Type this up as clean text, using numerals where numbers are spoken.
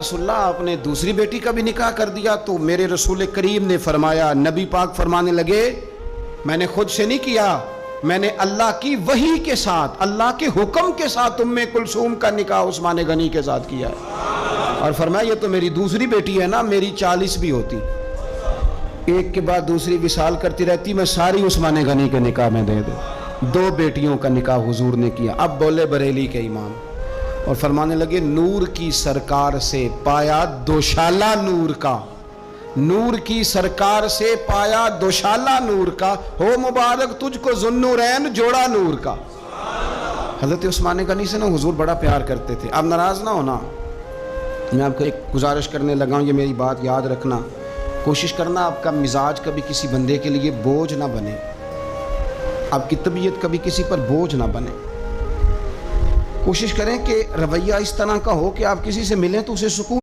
रसूलुल्लाह आपने दूसरी बेटी का भी निकाह कर दिया। तो मेरे रसूल करीम ने फरमाया, नबी पाक फरमाने लगे, मैंने खुद से नहीं किया, मैंने अल्लाह की वही के साथ, अल्लाह के हुक्म के साथ उम्मे कुलसूम का निकाह उस्मान गनी के साथ किया है। और फरमाया ये तो मेरी दूसरी बेटी है ना, मेरी 40 भी होती, एक के बाद दूसरी विसाल करती रहती, मैं सारी उस्मान गनी के निकाह में दे दूं। 2 बेटियों का निकाह हुजूर ने किया। अब बोले बरेली के इमाम और फरमाने लगे, नूर की सरकार से पाया दोशाला नूर का, नूर की सरकार से पाया दोशाला नूर का, हो मुबारक तुझको ज़ुन्नूरैन जोड़ा नूर का। हज़रत उस्मान गनी से ना हुजूर बड़ा प्यार करते थे। आप नाराज़ ना होना, मैं आपको एक गुजारिश करने लगा हूँ, ये मेरी बात याद रखना, कोशिश करना आपका मिजाज कभी किसी बंदे के लिए बोझ ना बने, आपकी तबीयत कभी किसी पर बोझ ना बने। कोशिश करें कि रवैया इस तरह का हो कि आप किसी से मिलें तो उसे सुकून